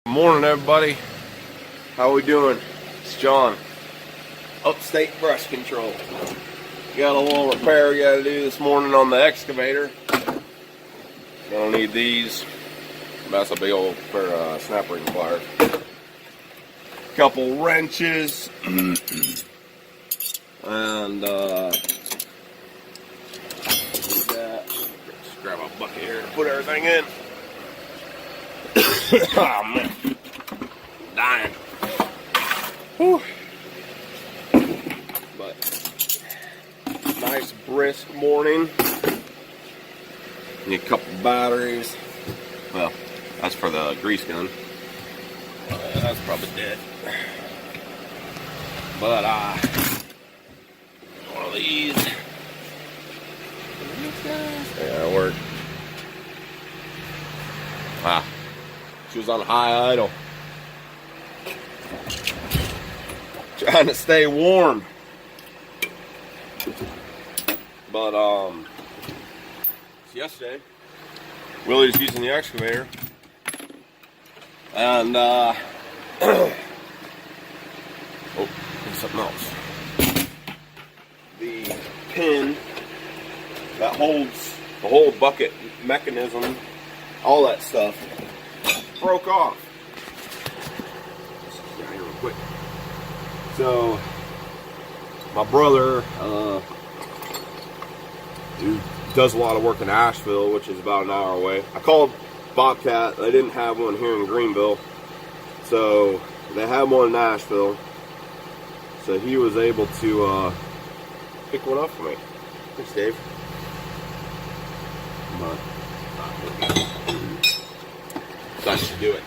Good morning, everybody. How we doing? It's John. Upstate Brush Control. Got a little repair we got to do this morning on the excavator. Gonna need these. That's a big old pair of snap ring pliers. Couple wrenches. And that. Just grab a bucket here to put everything in. Oh man, dying. Whew. But nice brisk morning. Need a couple batteries. Well, that's for the grease gun. That's probably dead. But one of these. Yeah, it worked. Wow. She was on high idle. Trying to stay warm. But yesterday, Willie was using the excavator. And oh, there's something else. The pin that holds the whole bucket mechanism, all that stuff, broke off. Get here real quick. So my brother, who does a lot of work in Asheville, which is about an hour away. I called Bobcat. They didn't have one here in Greenville, so they had one in Asheville. So he was able to pick one up for me. Thanks, Dave. That should do it.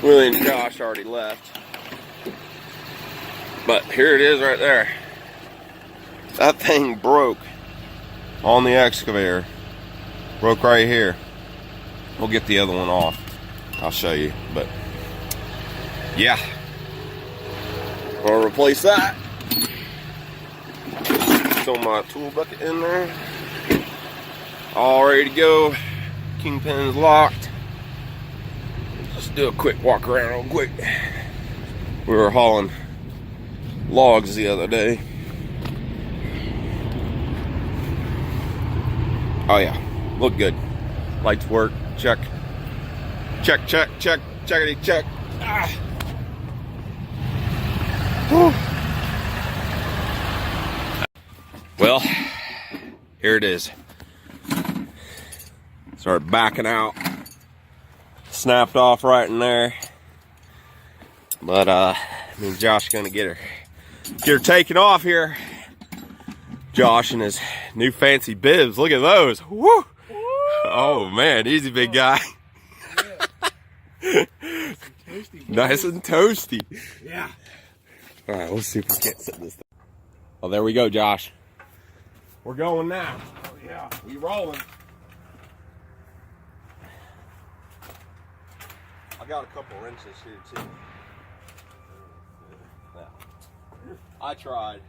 Willie and Josh already left. But here it is right there. That thing broke on the excavator. Broke right here. We'll get the other one off. I'll show you. But yeah. I'll replace that. Throw my tool bucket in there. All ready to go. Kingpin's locked. Let's do a quick walk around real quick. We were hauling logs the other day. Oh yeah, look good. Lights work. Check. Check, check, check, checkity check. Ah. Whew. Well, here it is. Start backing out. Snapped off right in there. But me and Josh are gonna get her taken off here. Josh and his new fancy bibs. Look at those. Woo! Woo! Oh man, easy big guy. Yeah. Nice and toasty. Yeah. Alright, let's see if we can't set this thing. Oh, there we go, Josh. We're going now. Oh yeah. We rolling. I got a couple wrenches here too. Yeah. I tried.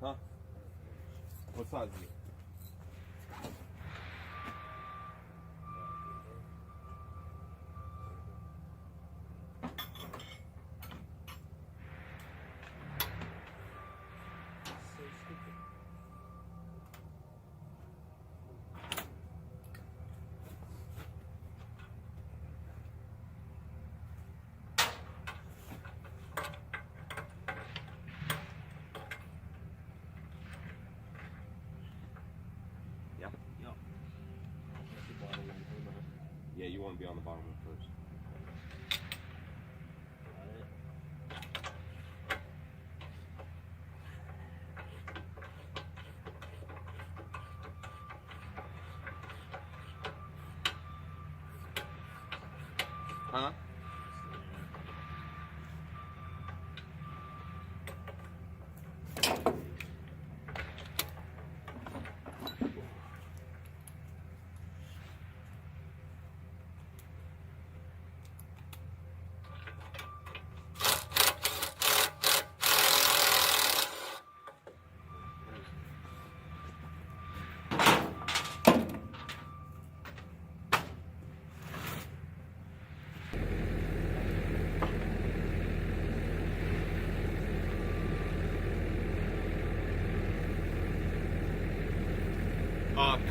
Huh? What size is it? Yeah, you want to be on the bottom one first. Huh?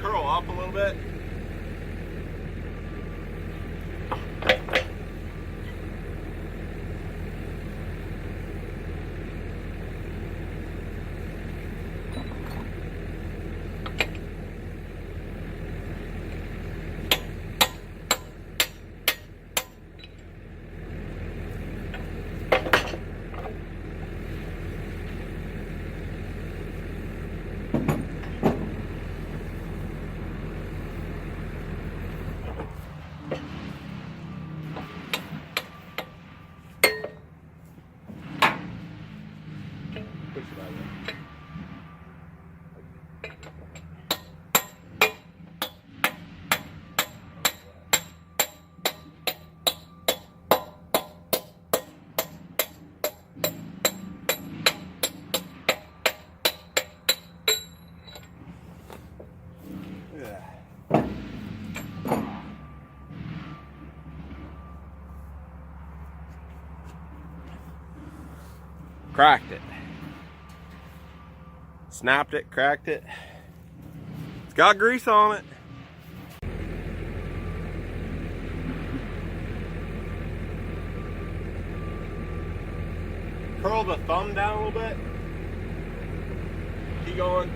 Curl up a little bit. Push it out of there. Cracked it. Snapped it, cracked it. It's got grease on it. Curl the thumb down a little bit. Keep going.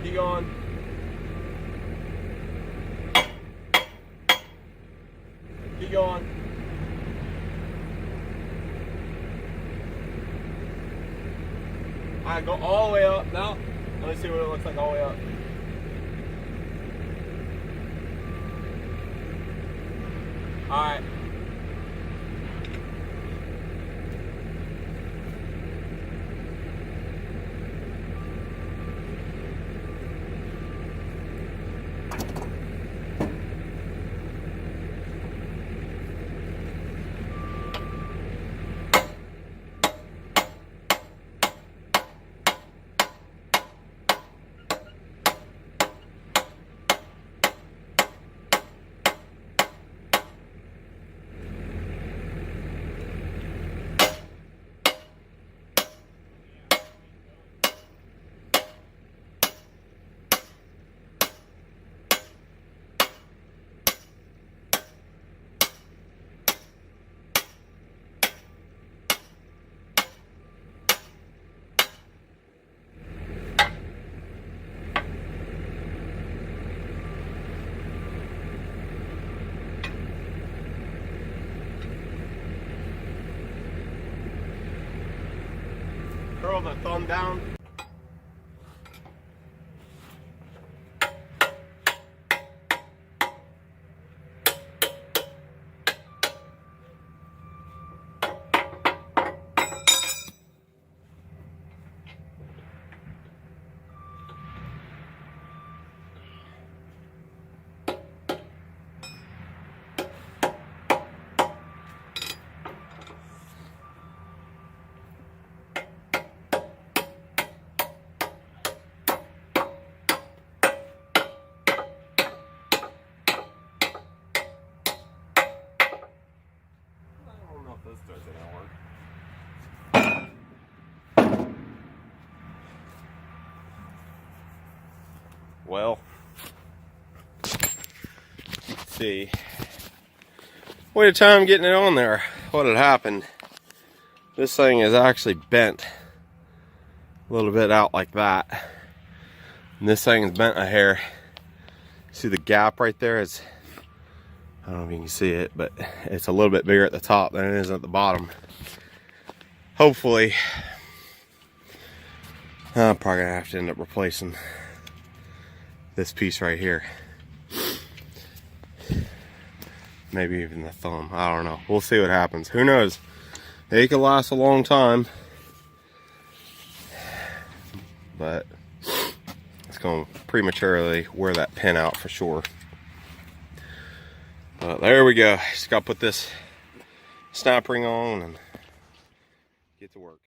Keep going. Keep going. Alright, go all the way up now. Let me see what it looks like all the way up. Alright. Curl the thumb down. This doesn't work. Well, let's see. Wait a time getting it on there. What had happened? This thing is actually bent a little bit out like that. And this thing is bent a hair. See the gap right there? It's I don't know if you can see it, but it's a little bit bigger at the top than it is at the bottom. Hopefully, I'm probably gonna have to end up replacing this piece right here. Maybe even the thumb. I don't know. We'll see what happens. Who knows? They could last a long time, but it's going to prematurely wear that pin out for sure. But there we go. Just got to put this snap ring on and get to work.